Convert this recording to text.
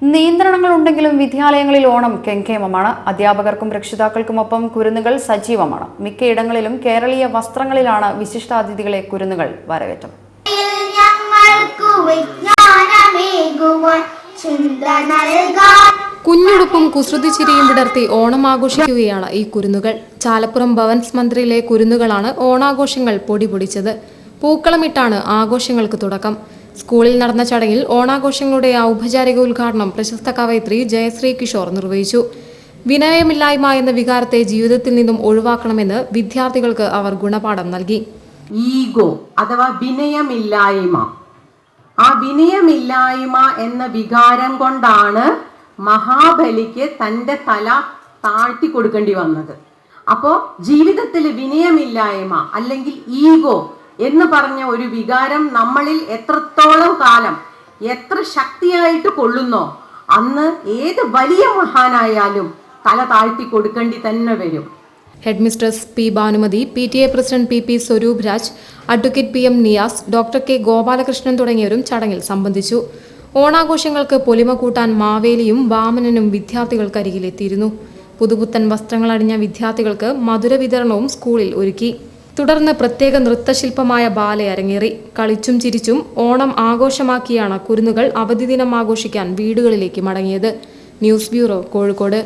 നിയന്ത്രണങ്ങളുണ്ടെങ്കിലും വിദ്യാലയങ്ങളിൽ ഓണം കെങ്കേമമാണ്. അധ്യാപകർക്കും രക്ഷിതാക്കൾക്കുമൊപ്പം കുരുന്നുകൾ സജീവമാണ്. മിക്കയിടങ്ങളിലും കേരളീയ വസ്ത്രങ്ങളിലാണ് വിശിഷ്ടാതിഥികളെ കുരുന്നുകൾ വരവേറ്റത്. കുഞ്ഞുടുപ്പും കുസൃതിച്ചിരിയും വിടർത്തി ഓണം ആഘോഷിക്കുകയാണ് ഈ കുരുന്നുകൾ. ചാലപ്പുറം ഭവൻസ് മന്ത്രിയിലെ കുരുന്നുകളാണ് ഓണാഘോഷങ്ങൾ പൊടിപൊടിച്ചത്. പൂക്കളമിട്ടാണ് ആഘോഷങ്ങൾക്ക് തുടക്കം. സ്കൂളിൽ നടന്ന ചടങ്ങിൽ ഓണാഘോഷങ്ങളുടെ ഔപചാരിക ഉദ്ഘാടനം പ്രശസ്ത കവയിത്രി ജയശ്രീ കിഷോർ നിർവഹിച്ചു. വിനയമില്ലായ്മ എന്ന വികാരത്തെ ജീവിതത്തിൽ നിന്നും ഒഴിവാക്കണമെന്ന് വിദ്യാർത്ഥികൾക്ക് അവർ ഗുണപാഠം നൽകി. ഈഗോ അഥവാ വിനയമില്ലായ്മ, ആ വിനയമില്ലായ്മ എന്ന വികാരം കൊണ്ടാണ് മഹാബലിക്ക് തൻ്റെ തല താഴ്ത്തി കൊടുക്കേണ്ടി വന്നത്. അപ്പോൾ ജീവിതത്തിൽ വിനയമില്ലായ്മ അല്ലെങ്കിൽ ഈഗോ എന്ന് പറഞ്ഞ ഒരു വികാരം നമ്മളിൽ എത്രത്തോളം കാലം എത്ര ശക്തിയായിട്ട് കൊള്ളുന്നോ അന്ന് ഏത് വലിയ മഹാനായാലും തല താഴ്ത്തി കൊടുക്കേണ്ടി തന്നെ വരും. Head mistress P Bhanumathi, PTA president PP Swaroop Raj, advocate PM Niyas, doctor K Gopalakrishnan തുടങ്ങിയവരും ചടങ്ങിൽ സംബന്ധിച്ചു. ഓണാഘോഷങ്ങൾക്ക് പൊലിമ കൂട്ടാൻ മാവേലിയും വാമനനും വിദ്യാർത്ഥികൾക്കരികിലെത്തിയിരുന്നു. പുതുപുത്തൻ വസ്ത്രങ്ങൾ അണിഞ്ഞ വിദ്യാർത്ഥികൾക്ക് മധുര വിതരണവും സ്കൂളിൽ ഒരുക്കി. തുടർന്ന് പ്രത്യേക നൃത്തശില്പമായ ബാലെ അരങ്ങേറി. കളിച്ചും ചിരിച്ചും ഓണം ആഘോഷമാക്കിയാണ് കുരുന്നുകൾ അവധി ദിനം ആഘോഷിക്കാൻ വീടുകളിലേക്ക് മടങ്ങിയത്. News bureau, Kozhikode.